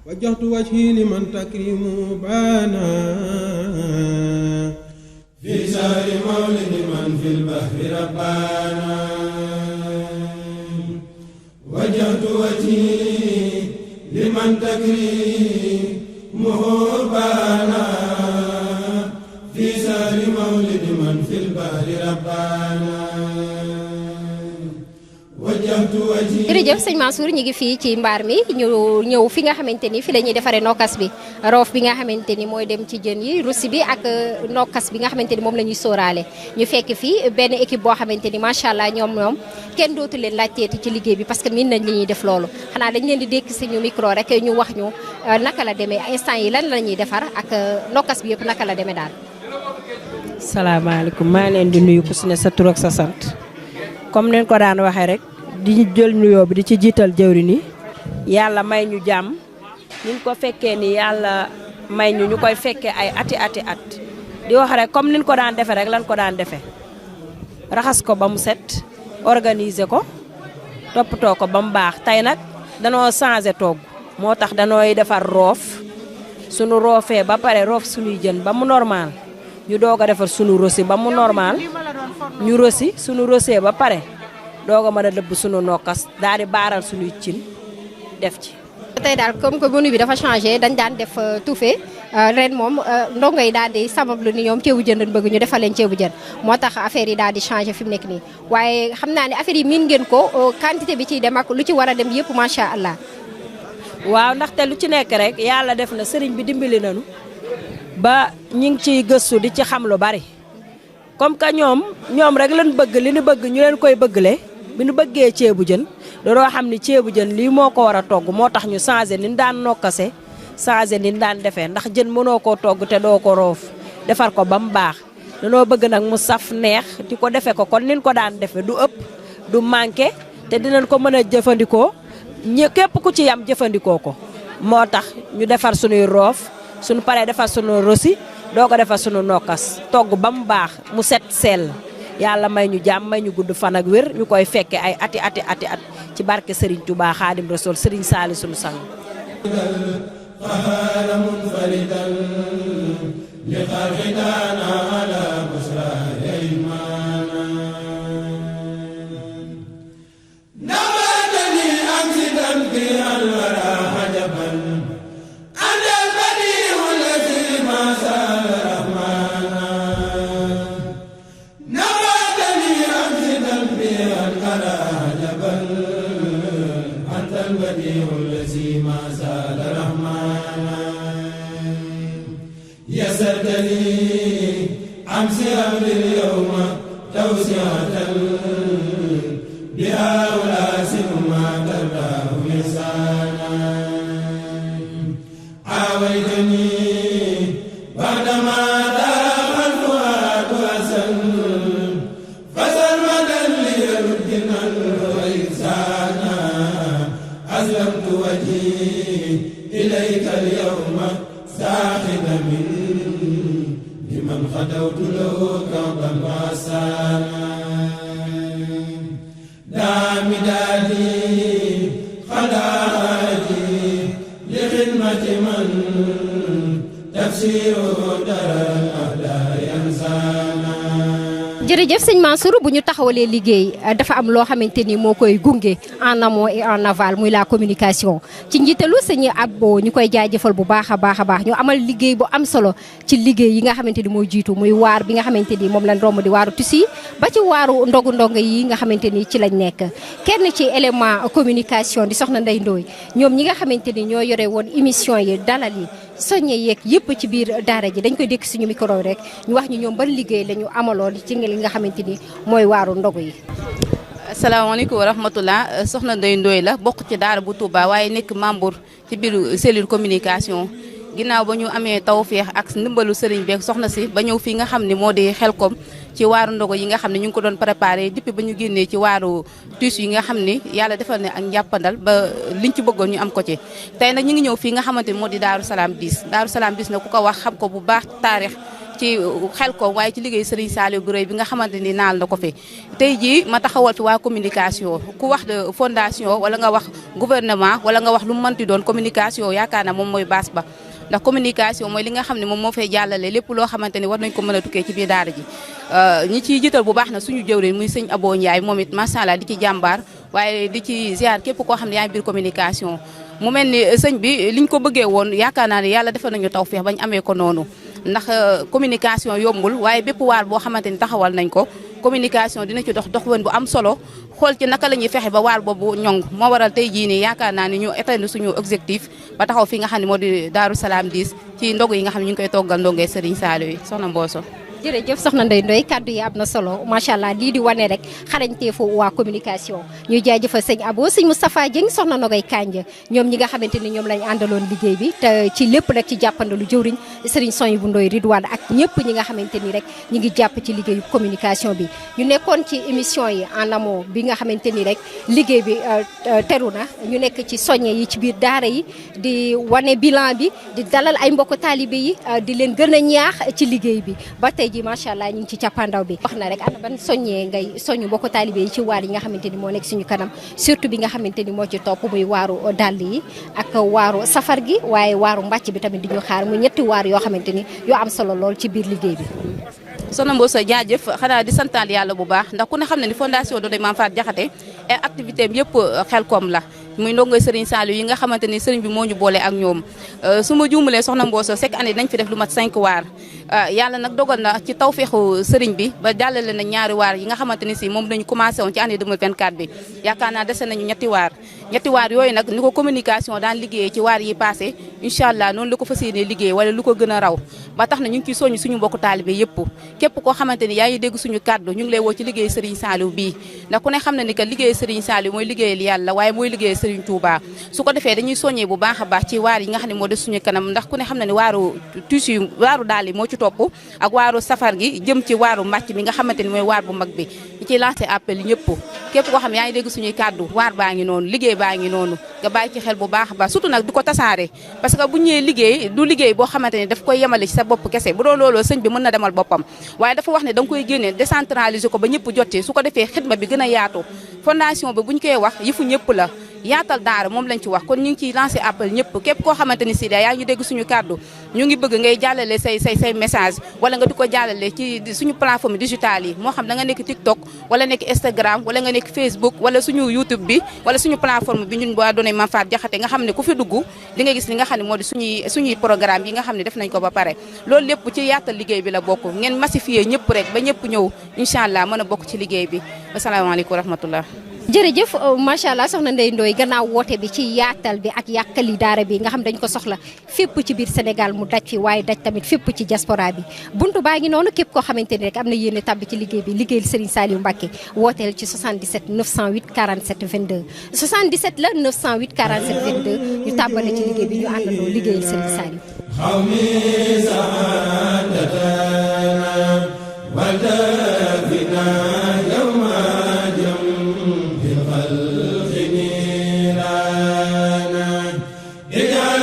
وجهت وجهي لمن تكريم بانا في شهر مولد من في البحر ربانا وجهت وجهي لمن تكريمه بانا في شهر مولد من في البحر ربانا jërëjëf sëñ Mansour ñu ngi fii ci mbaar mi ñu ñëw fi nga xamante ni fi la ñuy defaree nokkas bi roof bi nga xamante ni mooy dem ci jën yi russi bi ak nokkas bi nga xamante ni moom la ñuy sóoraale ñu fekk fii benn équipe boo xamante ni macha allah ñoom kenn dootu leen laajteeti ci liggéey bi parce que miin nañ li ñuy def loolu xanaa dañ leen di dékk suñu micro rek ñu wax ñu naka la demee instant yi lan la ñuy defar ak nokkas bi yëpp naka la demee daal. salaamaaleykum maa leen di nuyu ku si ne sa tur ak sa sant comme neen ko daan waxee rek. di jël nuyoo bi di ci jiital jëwriñ yi yàlla may ñu jàmm ñu ko fekkee ni yàlla may ñu koy fekkee ay ati at di wax rek comme niñ ko daan defee rek lan ko daan defee raxas ko ba mu set organiser ko toppatoo ko ba mu baax tey nag danoo changé togg moo tax danooy defar roof sunu roofee ba pare roof sunuy jën ba mu normal ñu doog a defar sunu rosi ba mu normal ñu rosi sunu rosee ba pare dooga mën a dëbb sunu nokkas daal di baaral sunuy cin def ci. tey daal comme que menu bi dafa changé dañ daan def tufe ren moom ndongo yi daal di sabablu ni ñoom ceebu jën lañ bëgg ñu defal leen ceebu jën moo tax affaire yi daal di changé fi mu nekk nii waaye xam naa ne affaire yi miin ngeen ko quantité bi ciy dem ak lu ci war a dem yëpp macha allah. waaw ndaxte lu ci nekk rek yàlla def na sëriñ bi dimbali nañu ba ñu ngi ciy gëstu di ci xam lu bari comme que ñoom rek lañ bëgg li ñu bëgg ñu leen koy bëggale. bi ñu bëggee ceebu jën dooroo xam ni ceebu jën lii moo ko war a togg moo tax ñu changé ni ñu daan nokkase changé ni ñu daan defee ndax jën mënoo koo togg te doo ko roof defar ko ba mu baax danoo bëgg nag mu saf neex di ko defee ko kon ni ñu ko daan defee du ëpp du manqué te dinañ ko mën a jëfandikoo képp ku ci yam jëfandikoo ko moo tax ñu defar sunuy roof suñu paree defar sunu rosi doo ko defar sunu nokkas togg ba mu baax mu set sell yàlla may ñu jàmm may ñu gudd fan ak wér ñu koy fekke ay ati at ci barke Serigne Touba Khadim Rasoul Serigne Sali sunu sang jërëjëf sëñ Mansour bu ñu taxawalee liggéey dafa am loo xamante ni moo koy gunge en amont et en aval muy la communication ci njiitalu sëñ Abbo ñu koy jaajëfal bu baax a baax ñu amal liggéey bu am solo ci liggéey yi nga xamante ni mooy jiitu muy waar bi nga xamante ni moom lañ romb di waaru tusi ba ci waaru ndongo yi nga xamante ni ci lañ nekk kenn ci élément communication di soxna Ndeye Ndoye ñoom ñi nga xamante ni ñoo yore woon émission yi dalal yi soññe yeeg yëpp ci biir daara ji dañ koy dékk suñu micro rek ñu wax ñu ñoom ban liggéey la ñu amaloon ci li nga xamante ni mooy waaru ndogu yi. asalaamaaleykum wa rahmatulah soxna Ndeye Ndoye la bokk ci daara bu Touba waaye nekk membre ci biir cellule communication ginnaaw ba ñu amee tawféex ak ndimbalu sëriñ beeg soxna si ba ñëw fii nga xam ne moo di Xelkom ci waaru ndogu yi nga xam ne ñu ngi ko doon préparé depuis ba ñu génnee ci waaru tuus yi nga xam ne yàlla defal ne ak njàppandal ba liñ ci bëggoon ñu am ko ci. tey nag ñu ngi ñëw fii nga xamante ni moo di Daaru Salaam 10 Daaru Salaam 10 nag ku ko wax xam ko bu baax taarix ci ci Xelkom waaye ci liggéey Serigne Saliou bu rëy bi nga xamante ni naal na ko fi tey jii ma taxawal fi waa communication ku wax de fondation wala nga wax gouvernement wala nga wax lu mu mënti doon communication yaakaar naa moom mooy base ba ndax communication mooy li nga xam ne moom moo fay jàllale lépp loo xamante ni war nañ ko mën a tukkee ci biir daara ji ñi ciy jiital bu baax na suñu jëwriñ muy sëñ Abo Ndiaye moom it macha allah di ci jàmbaar waaye di ci ziar képp koo xam ne yaa ngi biir communication mu mel ni sëñ bi liñ ko bëggee woon yaakaar naa ne yàlla defal nañu tawfeex bañ amee ko noonu ndax communication yombul waaye bépp waar boo xamante ni taxawal nañ ko communication dina ci dox woon bu am solo xool ci naka la ñuy fexe ba waar boobu ñoŋ moo waral tey jii nii yaakaar naa ni ñu atteindre suñu objectif ba taxaw fi nga xam ne moo di Daaru Salaam 10 ci ndogu yi nga xam ne ñu ngi koy toggal ndongee Serigne Saliou yi soxna Mboso. jërëjëf soxna Ndeye Ndoye kaddu yi am na solo macha allah lii di wane rek xarañteefu waa communication ñuy jaajëfal sëñ Abo sëñ Moustapha Dieng soxna Nogay Kanja ñoom ñi nga xamante ni ñoom lañ àndaloon liggéey bi te ci lépp nag ci jàppandalu jëwriñ sëriñ Soy bu Ndoye Ridwane ak ñëpp ñi nga xamante ni rek ñi ngi jàpp ci liggéeyu communication bi ñu nekkoon ci émission yi en amont bi nga xamante ni rek liggéey bi teru na ñu nekk ci soññe yi ci biir daara yi di wane bilan bi di dalal ay mbokk taalibe yi di leen gën a ñaax ci liggéey bi ba tey ji macha allah ñu ngi ci cappaandaw bi wax na rek ana ban soññee ngay soññu mbokk taalibe yi ci waar yi nga xamante ni moo nekk suñu kanam surtout bi nga xamante ni moo ci topp muy waaru dàll yi ak waaru safar gi waaye waaru mbàcc bi tamit di ñu xaar mu ñetti waar yoo xamante ni yoo am solo lool ci biir liggéey bi. soxna Mboso jaajëf xanaa di santaal yàlla bu baax ndax ku ne xam ne ni fondation Doudou Mame Fatou Diakhaté ay activité am yëpp Xelkom la muy ndongoy Serigne Saliou yi nga xamante ni Serigne bi moo ñu boole ak ñoom su ma juumalee soxna Mboso chaque année dañ fi def lu mat 5 waar yàlla nag dogal na ci tawfeexu Serigne bi ba jàllale na ñaari waar yi nga xamante ni si moom dañu commencé woon ci année 2024 bi yaakaar naa dese nañu ñetti waar yooyu nag ni ko communication daan liggéeyee ci waar yi passé incha allah noonu la ko fas yéenee liggéey wala lu ko gën a raw ba tax na ñu ngi ciy soññ suñu mbokku taalibe yëpp képp koo xamante ni yaa ngi dégg suñu kàddu ñu ngi lay woo ci liggéey Serigne Saliou bii ndax ku ne xam na ni que liggéey Serigne Saliou mooy liggéeyal yàlla waaye mooy liggéey Serigne Touba su ko defee dañuy soññee bu baax a baax ci waar yi nga xam ne moo des suñu kanam ndax ku ne xam na ni waaru tissu waaru daal yi moo ci topp ak waaru safar gi jëm ci waaru mbàcc mi nga xamante ni mooy waar bu mag bi ñu ciy lancé appel ñëpp képp koo xam yaa ngi dégg suñuy kàddu waar baa ngi noonu liggéey baa ngi noonu nga bàyyi ci xel bu baax a baax surtout nag di ko tasaare parce que bu ñëwee liggéey du liggéey boo xamante ni daf koy yemale ci sa bopp kese bu doon looloo sëñ bi mën na demal boppam waaye dafa wax ne da nga koy génnee décentraliser ko ba ñëpp jotee su ko defee xidma bi gën a yaatu fondation bi bu ñu koy wax yëfu ñëpp la yaatal daara moom lañ ci wax kon ñu ngi ciy lancé appel ñëpp képp koo xamante ni si yaa ngi dégg suñu kàddu ñu ngi bëgg ngay jàllale say message wala nga di ko jàllale ci suñu plateforme digitale yi moo xam da nga nekk TikTok wala nekk Instagram wala nga nekk Facebook wala suñu YouTube bi wala suñu plateforme bi ñun waa Doudou Mame Fatou Diakhaté nga xam ne ku fi dugg di nga gis li nga xam ne moo di suñuy programme yi nga xam ne def nañ ko ba pare loolu lépp ci yaatal liggéey bi la bokk ngeen massifier ñëpp rek ba ñëpp ñëw incha allah mën a bokk ci liggéey bi asalaamaaleykum wa rahmatullah jërëjëf macha allah soxna Ndeye Ndoye gannaaw woote bi ci yaatal bi ak yàkkali daara bi nga xam dañ ko soxla fépp ci biir Sénégal mu daj fi waaye daj tamit fépp ci diaspora bi buntu baa ngi noonu képp koo xamante ni rek am na yéene tàbbi ci liggéey bi liggéeyal Serigne Saliou Mbacké wooteel ci 77 908 47 22 77 la 908 47 22 ñu tàmbale ci liggéey bi ñu àndandoo liggéeyal Serigne Saliou الخلق نيرانا اجعل